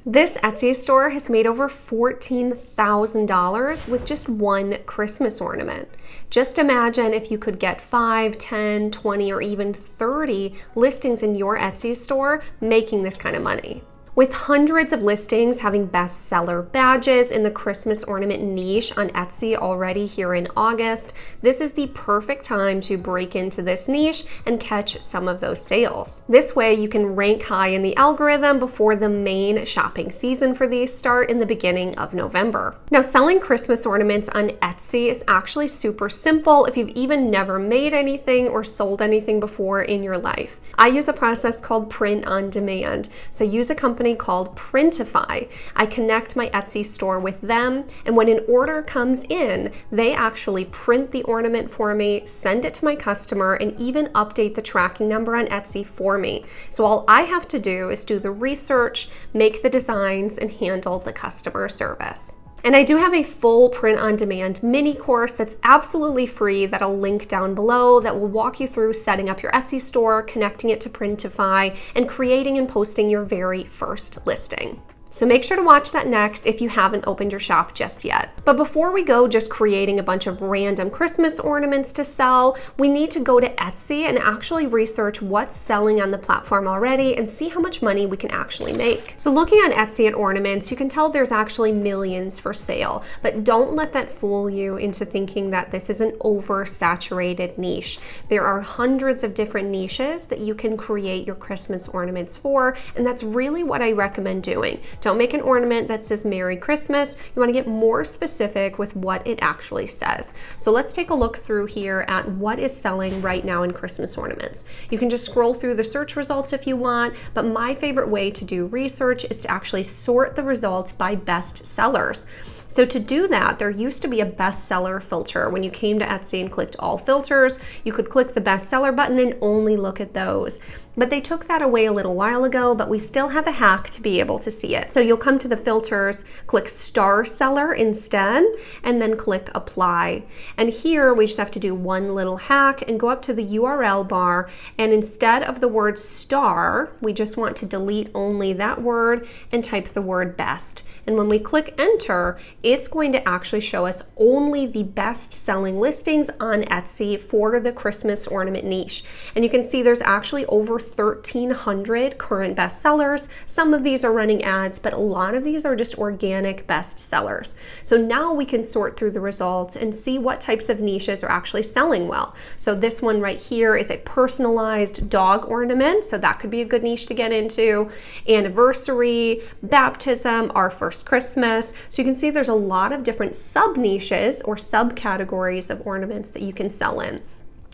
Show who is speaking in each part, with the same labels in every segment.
Speaker 1: This Etsy store has made over $14,000 with just one Christmas ornament. Just imagine if you could get 5, 10, 20, or even 30 listings in your Etsy store making this kind of money. With hundreds of listings having bestseller badges in the Christmas ornament niche on Etsy already here in August, this is the perfect time to break into this niche and catch some of those sales. This way you can rank high in the algorithm before the main shopping season for these start in the beginning of November. Now, selling Christmas ornaments on Etsy is actually super simple if you've even never made anything or sold anything before in your life. I use a process called print on demand. So use a company called 𝗗𝗚𝗧. I connect my Etsy store with them, and when an order comes in, they actually print the ornament for me, send it to my customer, and even update the tracking number on Etsy for me. So all I have to do is do the research, make the designs, and handle the customer service. And I do have a full print-on-demand mini course that's absolutely free that I'll link down below that will walk you through setting up your Etsy store, connecting it to 𝗗𝗚𝗧, and creating and posting your very first listing. So make sure to watch that next if you haven't opened your shop just yet. But before we go just creating a bunch of random Christmas ornaments to sell, we need to go to Etsy and actually research what's selling on the platform already and see how much money we can actually make. So looking on Etsy at ornaments, you can tell there's actually millions for sale, but don't let that fool you into thinking that this is an oversaturated niche. There are hundreds of different niches that you can create your Christmas ornaments for, and that's really what I recommend doing. Don't make an ornament that says Merry Christmas. You want to get more specific with what it actually says. So let's take a look through here at what is selling right now in Christmas ornaments. You can just scroll through the search results if you want, but my favorite way to do research is to actually sort the results by best sellers. So to do that, there used to be a bestseller filter. When you came to Etsy and clicked all filters, you could click the bestseller button and only look at those. But they took that away a little while ago, but we still have a hack to be able to see it. So you'll come to the filters, click star seller instead, and then click apply. And here we just have to do one little hack and go up to the URL bar, and instead of the word star, we just want to delete only that word and type the word best. And when we click enter, it's going to actually show us only the best selling listings on Etsy for the Christmas ornament niche. And you can see there's actually over 1,300 current bestsellers. Some of these are running ads, but a lot of these are just organic bestsellers. So now we can sort through the results and see what types of niches are actually selling well. So this one right here is a personalized dog ornament, so that could be a good niche to get into. Anniversary, baptism, our first Christmas. So you can see there's a lot of different sub niches or subcategories of ornaments that you can sell in.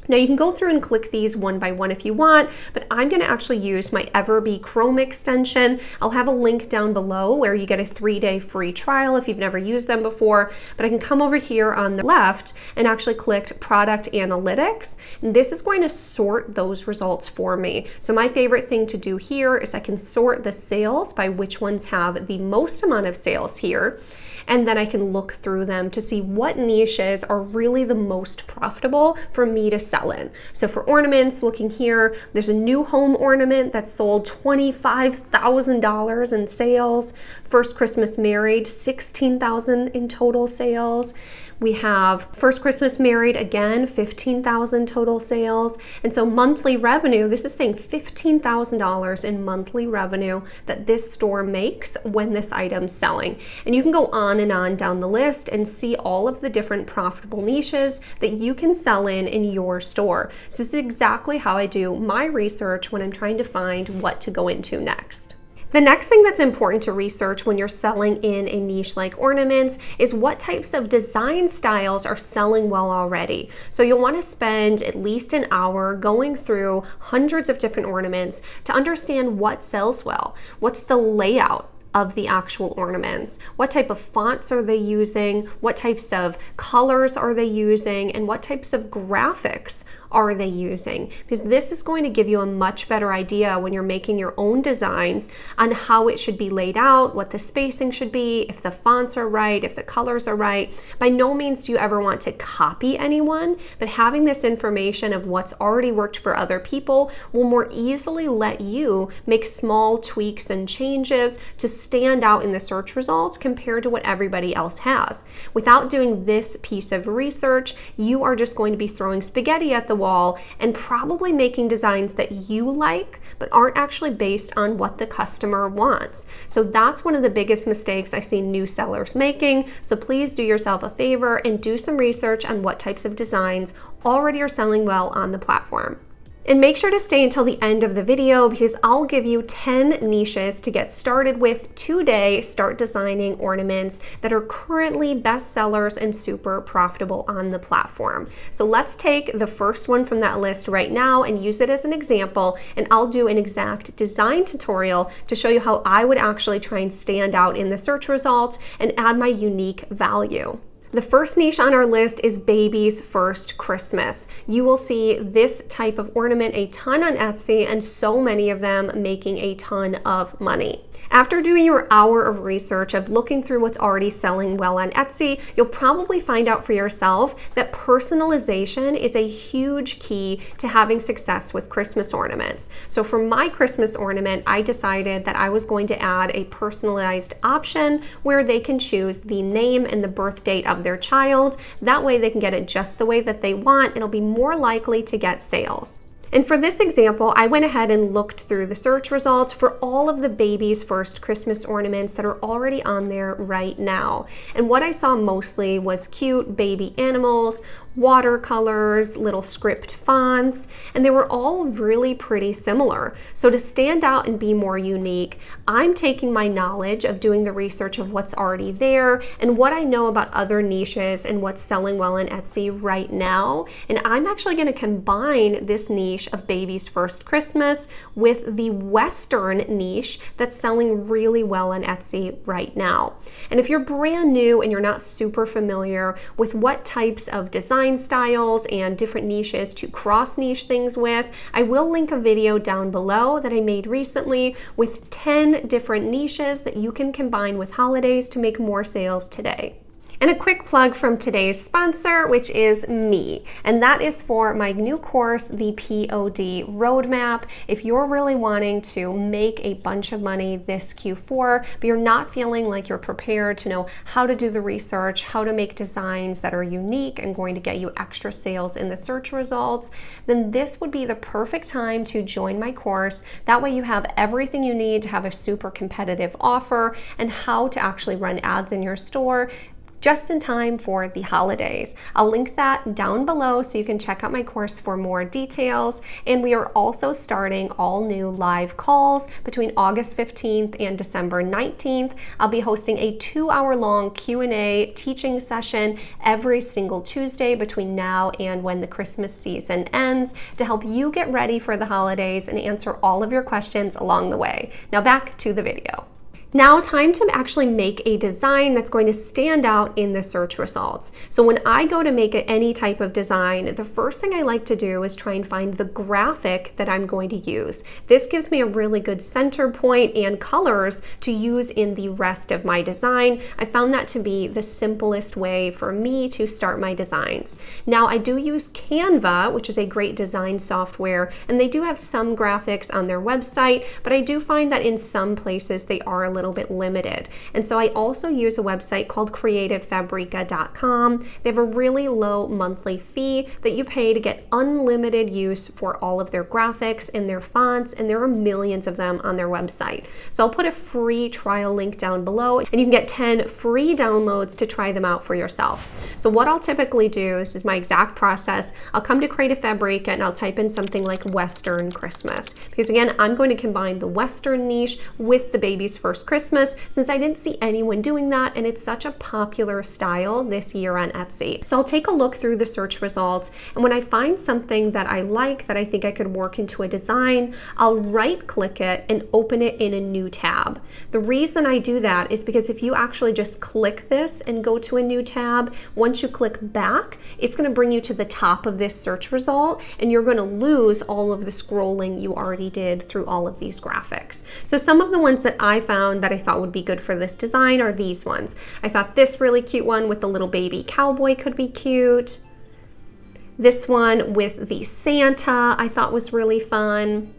Speaker 1: Now you can go through and click these one by one if you want, but I'm going to actually use my Everbee Chrome extension. I'll have a link down below where you get a 3-day free trial if you've never used them before, but I can come over here on the left and actually click Product Analytics, and this is going to sort those results for me. So my favorite thing to do here is I can sort the sales by which ones have the most amount of sales here, and then I can look through them to see what niches are really the most profitable for me to sell in. So for ornaments, looking here, there's a new home ornament that sold $25,000 in sales. First Christmas Married, $16,000 in total sales. We have First Christmas Married, again, $15,000 total sales. And so monthly revenue, this is saying $15,000 in monthly revenue that this store makes when this item's selling. And you can go on and on down the list and see all of the different profitable niches that you can sell in your store. So this is exactly how I do my research when I'm trying to find what to go into next. The next thing that's important to research when you're selling in a niche like ornaments is what types of design styles are selling well already. So you'll want to spend at least an hour going through hundreds of different ornaments to understand what sells well. What's the layout of the actual ornaments? What type of fonts are they using? What types of colors are they using? And what types of graphics are they using? Because this is going to give you a much better idea when you're making your own designs on how it should be laid out, what the spacing should be, if the fonts are right, if the colors are right. By no means do you ever want to copy anyone, but having this information of what's already worked for other people will more easily let you make small tweaks and changes to stand out in the search results compared to what everybody else has. Without doing this piece of research, you are just going to be throwing spaghetti at the wall and probably making designs that you like, but aren't actually based on what the customer wants. So that's one of the biggest mistakes I see new sellers making. So please do yourself a favor and do some research on what types of designs already are selling well on the platform. And make sure to stay until the end of the video because I'll give you 10 niches to get started with today. Start designing ornaments that are currently best sellers and super profitable on the platform. So let's take the first one from that list right now and use it as an example, and I'll do an exact design tutorial to show you how I would actually try and stand out in the search results and add my unique value. The first niche on our list is Baby's First Christmas. You will see this type of ornament a ton on Etsy and so many of them making a ton of money. After doing your hour of research of looking through what's already selling well on Etsy, you'll probably find out for yourself that personalization is a huge key to having success with Christmas ornaments. So for my Christmas ornament, I decided that I was going to add a personalized option where they can choose the name and the birth date of their child. That way they can get it just the way that they want. It'll be more likely to get sales. And for this example, I went ahead and looked through the search results for all of the Baby's First Christmas ornaments that are already on there right now. And what I saw mostly was cute baby animals, watercolors, little script fonts, and they were all really pretty similar. So to stand out and be more unique, I'm taking my knowledge of doing the research of what's already there and what I know about other niches and what's selling well on Etsy right now, and I'm actually going to combine this niche of Baby's First Christmas with the Western niche that's selling really well on Etsy right now. And if you're brand new and you're not super familiar with what types of design styles and different niches to cross niche things with, I will link a video down below that I made recently with 10 different niches that you can combine with holidays to make more sales today. And a quick plug from today's sponsor, which is me. And that is for my new course, the POD Roadmap. If you're really wanting to make a bunch of money this Q4, but you're not feeling like you're prepared to know how to do the research, how to make designs that are unique and going to get you extra sales in the search results, then this would be the perfect time to join my course. That way you have everything you need to have a super competitive offer and how to actually run ads in your store just in time for the holidays. I'll link that down below so you can check out my course for more details. And we are also starting all new live calls between August 15th and December 19th. I'll be hosting a 2-hour-long Q&A teaching session every single Tuesday between now and when the Christmas season ends to help you get ready for the holidays and answer all of your questions along the way. Now back to the video. Now, time to actually make a design that's going to stand out in the search results. So when I go to make any type of design, the first thing I like to do is try and find the graphic that I'm going to use. This gives me a really good center point and colors to use in the rest of my design. I found that to be the simplest way for me to start my designs. Now, I do use Canva, which is a great design software, and they do have some graphics on their website, but I do find that in some places they are a little bit limited. And so I also use a website called creativefabrica.com. They have a really low monthly fee that you pay to get unlimited use for all of their graphics and their fonts, and there are millions of them on their website. So I'll put a free trial link down below and you can get 10 free downloads to try them out for yourself. So what I'll typically do, this is my exact process, I'll come to Creative Fabrica and I'll type in something like Western Christmas, because again, I'm going to combine the Western niche with the Baby's First Christmas, since I didn't see anyone doing that, and it's such a popular style this year on Etsy. So I'll take a look through the search results, and when I find something that I like, that I think I could work into a design, I'll right-click it and open it in a new tab. The reason I do that is because if you actually just click this and go to a new tab, once you click back, it's going to bring you to the top of this search result, and you're going to lose all of the scrolling you already did through all of these graphics. So some of the ones that I found that I thought would be good for this design are these ones. I thought this really cute one with the little baby cowboy could be cute. This one with the Santa I thought was really fun.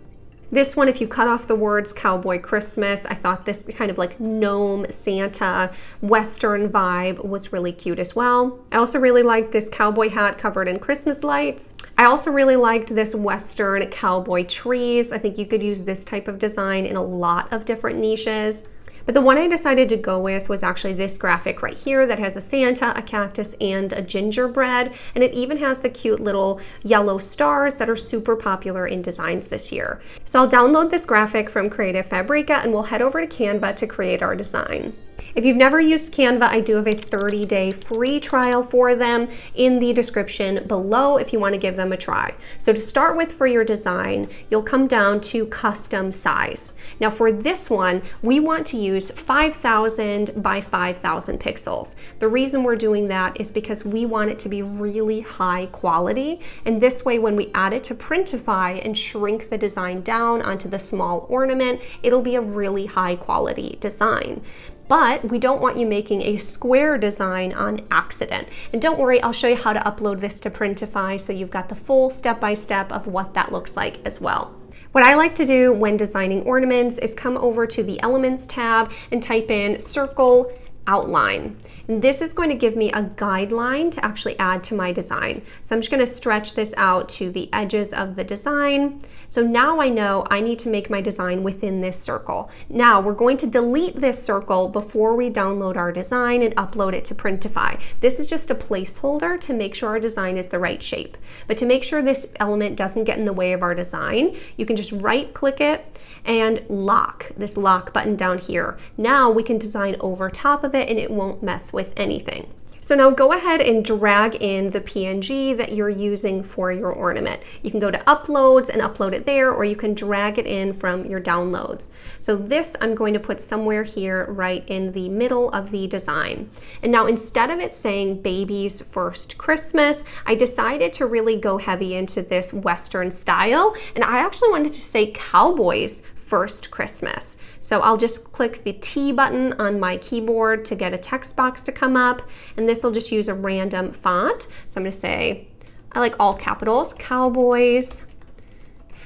Speaker 1: This one, if you cut off the words Cowboy Christmas, I thought this kind of like gnome Santa Western vibe was really cute as well. I also really liked this cowboy hat covered in Christmas lights. I also really liked this Western cowboy trees. I think you could use this type of design in a lot of different niches. But the one I decided to go with was actually this graphic right here that has a Santa, a cactus, and a gingerbread. And it even has the cute little yellow stars that are super popular in designs this year. So I'll download this graphic from Creative Fabrica and we'll head over to Canva to create our design. If you've never used Canva, I do have a 30-day free trial for them in the description below if you want to give them a try. So to start with for your design, you'll come down to custom size. Now for this one, we want to use 5,000 by 5,000 pixels. The reason we're doing that is because we want it to be really high quality, and this way when we add it to Printify and shrink the design down onto the small ornament, it'll be a really high quality design. But we don't want you making a square design on accident. And don't worry, I'll show you how to upload this to Printify so you've got the full step-by-step of what that looks like as well. What I like to do when designing ornaments is come over to the Elements tab and type in circle outline. And this is going to give me a guideline to actually add to my design. So I'm just going to stretch this out to the edges of the design. So now I know I need to make my design within this circle. Now we're going to delete this circle before we download our design and upload it to Printify. This is just a placeholder to make sure our design is the right shape. But to make sure this element doesn't get in the way of our design, you can just right click it and lock, this lock button down here. Now we can design over top of it and it won't mess with anything. So now go ahead and drag in the PNG that you're using for your ornament. You can go to uploads and upload it there, or you can drag it in from your downloads. So this I'm going to put somewhere here right in the middle of the design. And now instead of it saying baby's first Christmas, I decided to really go heavy into this Western style, and I actually wanted to say cowboys first Christmas. So I'll just click the T button on my keyboard to get a text box to come up, and this will just use a random font. So I'm going to say, I like all capitals, cowboys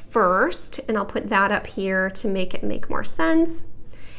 Speaker 1: first, and I'll put that up here to make it make more sense.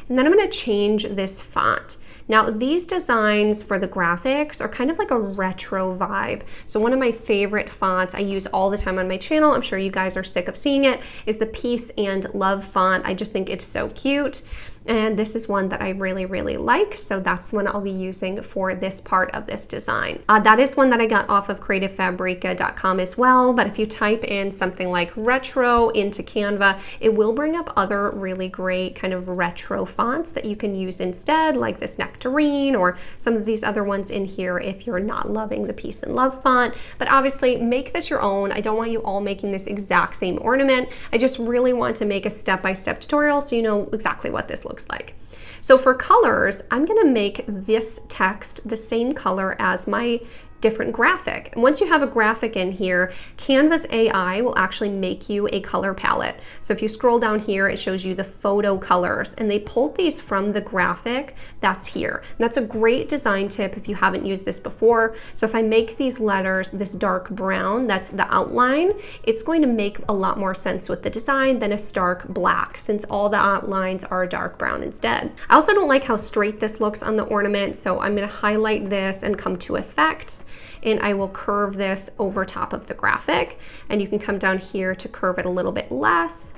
Speaker 1: And then I'm going to change this font. Now these designs for the graphics are kind of like a retro vibe. So one of my favorite fonts I use all the time on my channel, I'm sure you guys are sick of seeing it, is the Peace and Love font. I just think it's so cute. And this is one that I really, really like. So that's one I'll be using for this part of this design. That is one that I got off of creativefabrica.com as well. But if you type in something like retro into Canva, it will bring up other really great kind of retro fonts that you can use instead, like this Nectarine or some of these other ones in here if you're not loving the Peace and Love font. But obviously make this your own. I don't want you all making this exact same ornament. I just really want to make a step-by-step tutorial so you know exactly what this looks like. So for colors, I'm going to make this text the same color as my different graphic. And once you have a graphic in here, Canva's AI will actually make you a color palette. So if you scroll down here, it shows you the photo colors, and they pulled these from the graphic that's here. And that's a great design tip if you haven't used this before. So if I make these letters this dark brown, that's the outline, it's going to make a lot more sense with the design than a stark black, since all the outlines are dark brown instead. I also don't like how straight this looks on the ornament, so I'm going to highlight this and come to effects, and I will curve this over top of the graphic, and you can come down here to curve it a little bit less,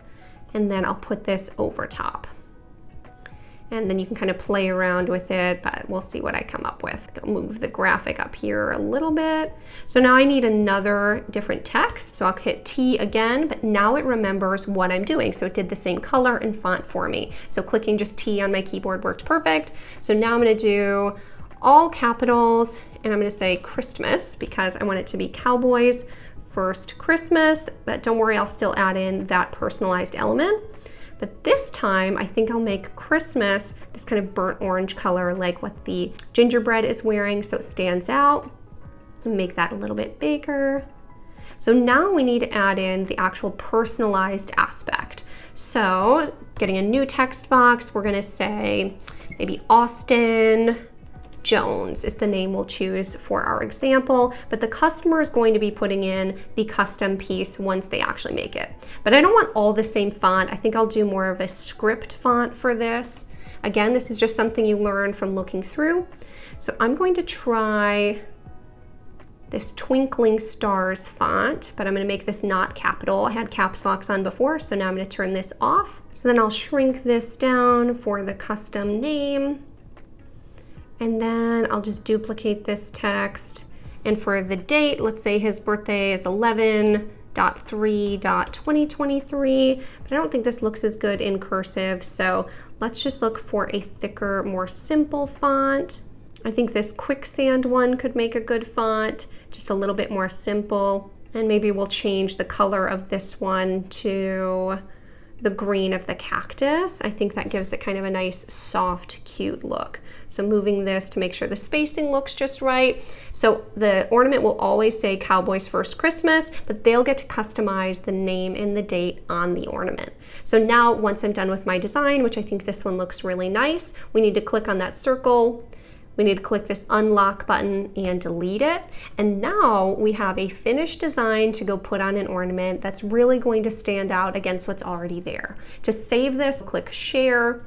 Speaker 1: and then I'll put this over top. And then you can kind of play around with it, but we'll see what I come up with. I'll move the graphic up here a little bit. So now I need another different text. So I'll hit T again, but now it remembers what I'm doing. So it did the same color and font for me. So clicking just T on my keyboard worked perfect. So now I'm gonna do all capitals, and I'm gonna say Christmas because I want it to be Cowboys First Christmas, but don't worry, I'll still add in that personalized element. But this time, I think I'll make Christmas this kind of burnt orange color like what the gingerbread is wearing, so it stands out. And make that a little bit bigger. So now we need to add in the actual personalized aspect. So getting a new text box, we're gonna say maybe Austin Jones is the name we'll choose for our example, but the customer is going to be putting in the custom piece once they actually make it. But I don't want all the same font. I think I'll do more of a script font for this. Again, this is just something you learn from looking through. So I'm going to try this Twinkling Stars font, but I'm going to make this not capital. I had caps locks on before, so now I'm going to turn this off. So then I'll shrink this down for the custom name. And then I'll just duplicate this text. And for the date, let's say his birthday is 11/3/2023, but I don't think this looks as good in cursive. So let's just look for a thicker, more simple font. I think this Quicksand one could make a good font, just a little bit more simple. And maybe we'll change the color of this one to the green of the cactus. I think that gives it kind of a nice, soft, cute look. So moving this to make sure the spacing looks just right. So the ornament will always say Cowboys First Christmas, but they'll get to customize the name and the date on the ornament. So now once I'm done with my design, which I think this one looks really nice, we need to click on that circle. We need to click this unlock button and delete it. And now we have a finished design to go put on an ornament that's really going to stand out against what's already there. To save this, click share,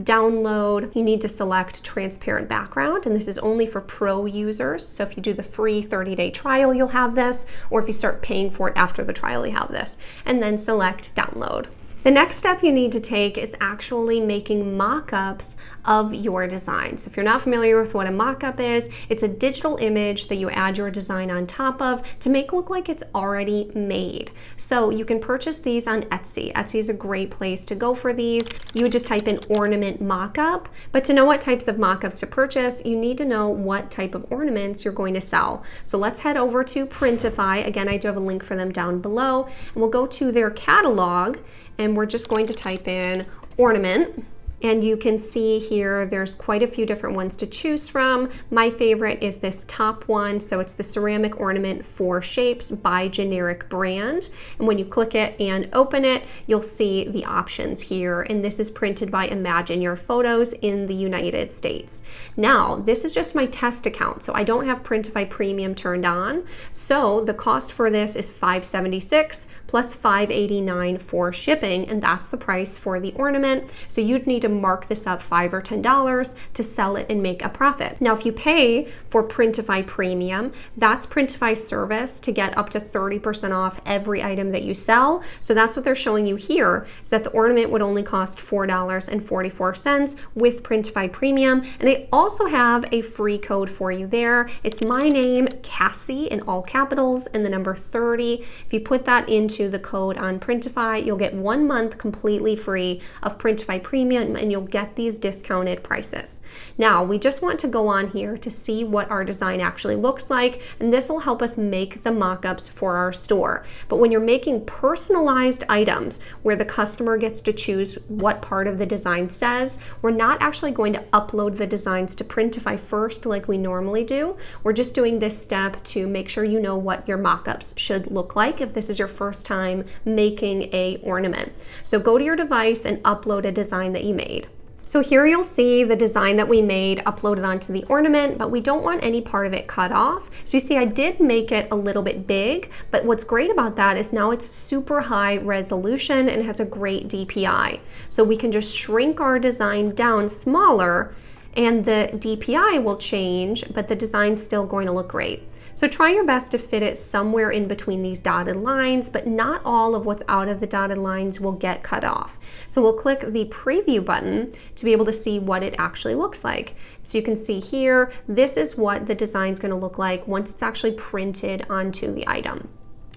Speaker 1: download. You need to select transparent background, and this is only for pro users. So if you do the free 30-day trial, you'll have this, or if you start paying for it after the trial, you have this. And then select download. The next step you need to take is actually making mock-ups of your design. So if you're not familiar with what a mock-up is, it's a digital image that you add your design on top of to make it look like it's already made. So you can purchase these on Etsy. Etsy is a great place to go for these. You would just type in ornament mock-up, but to know what types of mock-ups to purchase, you need to know what type of ornaments you're going to sell. So let's head over to Printify. Again, I do have a link for them down below, and we'll go to their catalog, and we're just going to type in ornament. And you can see here there's quite a few different ones to choose from. My favorite is this top one. So it's the ceramic ornament 4 shapes by generic brand. And when you click it and open it, you'll see the options here. And this is printed by Imagine Your Photos in the United States. Now, this is just my test account. So I don't have Printify Premium turned on. So the cost for this is $576 plus $589 for shipping. And that's the price for the ornament. So you'd need to mark this up $5 or $10 to sell it and make a profit. Now, if you pay for Printify Premium, that's Printify's service to get up to 30% off every item that you sell. So that's what they're showing you here, is that the ornament would only cost $4.44 with Printify Premium. And they also have a free code for you there. It's my name, Cassie, in all capitals, and the number 30. If you put that into the code on Printify, you'll get 1 month completely free of Printify Premium, and you'll get these discounted prices. Now, we just want to go on here to see what our design actually looks like, and this will help us make the mock-ups for our store. But when you're making personalized items where the customer gets to choose what part of the design says, we're not actually going to upload the designs to Printify first like we normally do. We're just doing this step to make sure you know what your mock-ups should look like if this is your first time making a ornament. So go to your device and upload a design that you made. So here you'll see the design that we made uploaded onto the ornament, but we don't want any part of it cut off. So you see I did make it a little bit big, but what's great about that is now it's super high resolution and has a great DPI. So we can just shrink our design down smaller and the DPI will change, but the design's still going to look great. So try your best to fit it somewhere in between these dotted lines, but not all of what's out of the dotted lines will get cut off. So we'll click the preview button to be able to see what it actually looks like. So you can see here, this is what the design is going to look like once it's actually printed onto the item.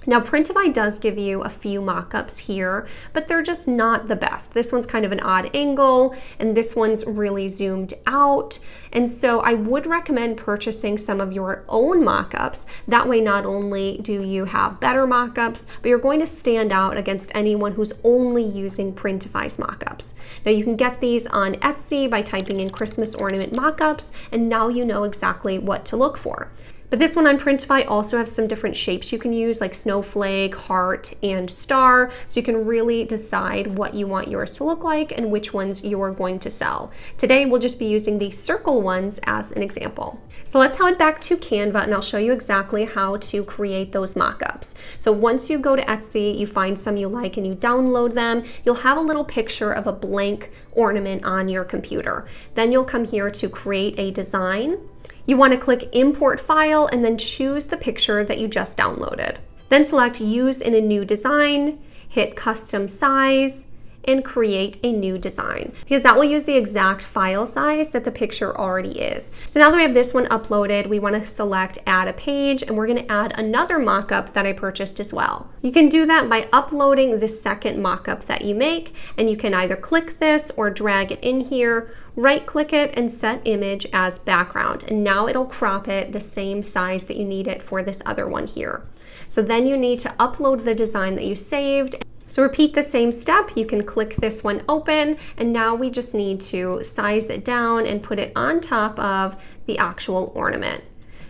Speaker 1: Now, Printify does give you a few mock-ups here, but they're just not the best. This one's kind of an odd angle, and this one's really zoomed out. And so I would recommend purchasing some of your own mock-ups. That way, not only do you have better mock-ups, but you're going to stand out against anyone who's only using Printify's mock-ups. Now, you can get these on Etsy by typing in Christmas ornament mock-ups, and now you know exactly what to look for. But this one on Printify also has some different shapes you can use, like snowflake, heart, and star, so you can really decide what you want yours to look like and which ones you're going to sell. Today, we'll just be using the circle ones as an example. So let's head back to Canva, and I'll show you exactly how to create those mock-ups. So once you go to Etsy, you find some you like and you download them, you'll have a little picture of a blank ornament on your computer. Then you'll come here to create a design. You want to click Import File and then choose the picture that you just downloaded. Then select Use in a New Design, hit Custom Size, and create a new design, because that will use the exact file size that the picture already is. So now that we have this one uploaded, we want to select Add a Page, and we're going to add another mockup that I purchased as well. You can do that by uploading the second mockup that you make, and you can either click this or drag it in here, right-click it, and set image as background, and now it'll crop it the same size that you need it for this other one here. So then you need to upload the design that you saved. So repeat the same step. You can click this one open, and now we just need to size it down and put it on top of the actual ornament.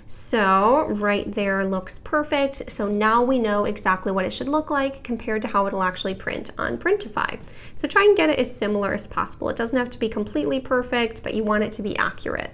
Speaker 1: So right there looks perfect. So now we know exactly what it should look like compared to how it'll actually print on Printify. So try and get it as similar as possible. It doesn't have to be completely perfect, but you want it to be accurate.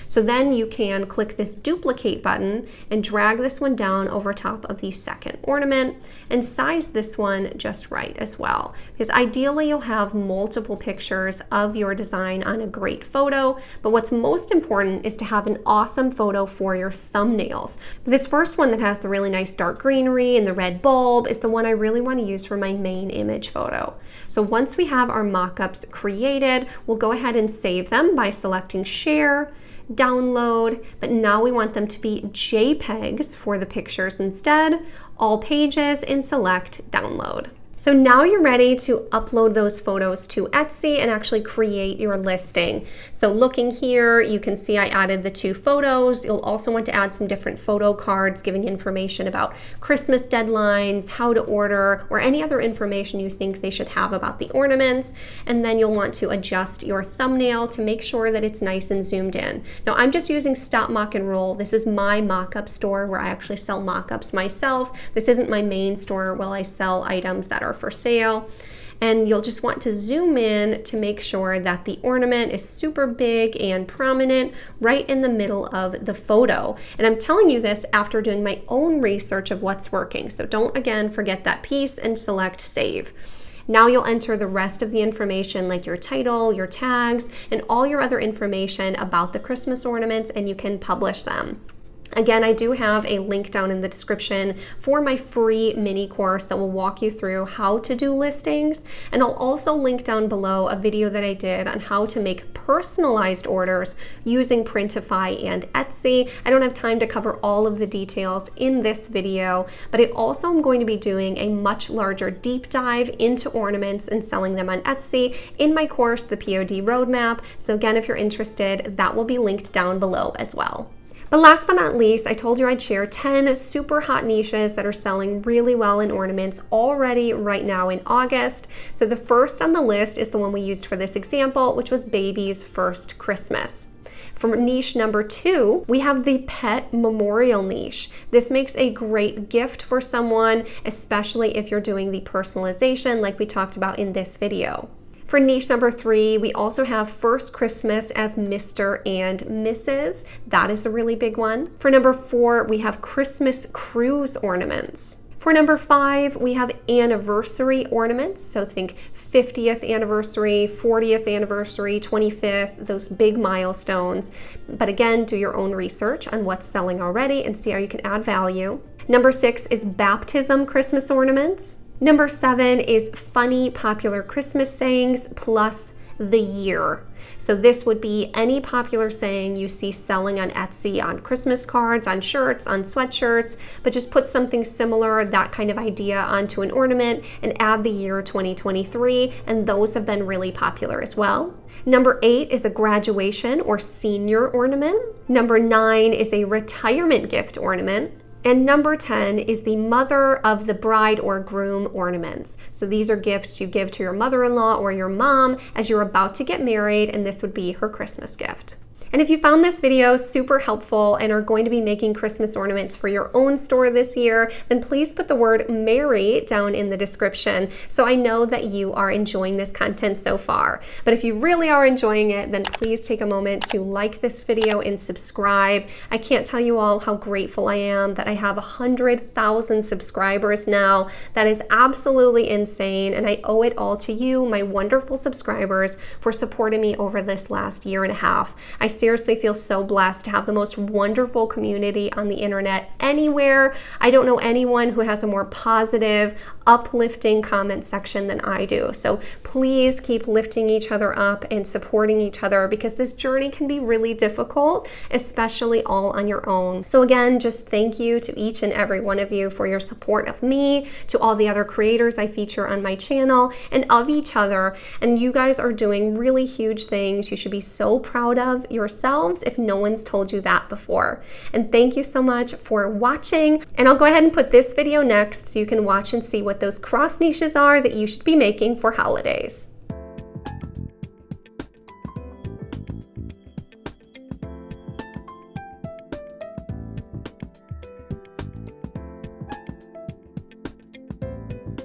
Speaker 1: So then you can click this duplicate button and drag this one down over top of the second ornament and size this one just right as well. Because ideally you'll have multiple pictures of your design on a great photo, but what's most important is to have an awesome photo for your thumbnails. This first one that has the really nice dark greenery and the red bulb is the one I really want to use for my main image photo. So once we have our mockups created, we'll go ahead and save them by selecting Share, Download, but now we want them to be JPEGs for the pictures instead, All Pages, and select Download. So now you're ready to upload those photos to Etsy and actually create your listing. So looking here, you can see I added the 2 photos. You'll also want to add some different photo cards giving information about Christmas deadlines, how to order, or any other information you think they should have about the ornaments. And then you'll want to adjust your thumbnail to make sure that it's nice and zoomed in. Now I'm just using Stop Mock and Roll. This is my mock-up store where I actually sell mock-ups myself. This isn't my main store where I sell items that are for sale. And you'll just want to zoom in to make sure that the ornament is super big and prominent right in the middle of the photo. And I'm telling you this after doing my own research of what's working. So don't again forget that piece and select Save. Now you'll enter the rest of the information like your title, your tags, and all your other information about the Christmas ornaments, and you can publish them. Again, I do have a link down in the description for my free mini course that will walk you through how to do listings. And I'll also link down below a video that I did on how to make personalized orders using Printify and Etsy. I don't have time to cover all of the details in this video, but I also am going to be doing a much larger deep dive into ornaments and selling them on Etsy in my course, the POD Roadmap. So again, if you're interested, that will be linked down below as well. But last but not least, I told you I'd share 10 super hot niches that are selling really well in ornaments already right now in August. So the first on the list is the one we used for this example, which was Baby's First Christmas. For niche number 2, we have the pet memorial niche. This makes a great gift for someone, especially if you're doing the personalization like we talked about in this video. For niche number 3, we also have First Christmas as Mr. and Mrs. That is a really big one. For number 4, we have Christmas cruise ornaments. For number 5, we have anniversary ornaments. So think 50th anniversary, 40th anniversary, 25th, those big milestones. But again, do your own research on what's selling already and see how you can add value. Number 6 is baptism Christmas ornaments. Number 7 is funny popular Christmas sayings plus the year. So this would be any popular saying you see selling on Etsy, on Christmas cards, on shirts, on sweatshirts, but just put something similar, that kind of idea, onto an ornament and add the year 2023, and those have been really popular as well. Number 8 is a graduation or senior ornament. Number 9 is a retirement gift ornament. And number 10 is the mother of the bride or groom ornaments. So these are gifts you give to your mother-in-law or your mom as you're about to get married, and this would be her Christmas gift. And if you found this video super helpful and are going to be making Christmas ornaments for your own store this year, then please put the word Mary down in the description so I know that you are enjoying this content so far. But if you really are enjoying it, then please take a moment to like this video and subscribe. I can't tell you all how grateful I am that I have 100,000 subscribers now. That is absolutely insane, and I owe it all to you, my wonderful subscribers, for supporting me over this last year and a half. I seriously feel so blessed to have the most wonderful community on the internet anywhere. I don't know anyone who has a more positive, uplifting comment section than I do. So please keep lifting each other up and supporting each other, because this journey can be really difficult, especially all on your own. So again, just thank you to each and every one of you for your support of me, to all the other creators I feature on my channel, and of each other. And you guys are doing really huge things you should be so proud of yourselves if no one's told you that before. And thank you so much for watching. And I'll go ahead and put this video next so you can watch and see what those cross niches are that you should be making for holidays.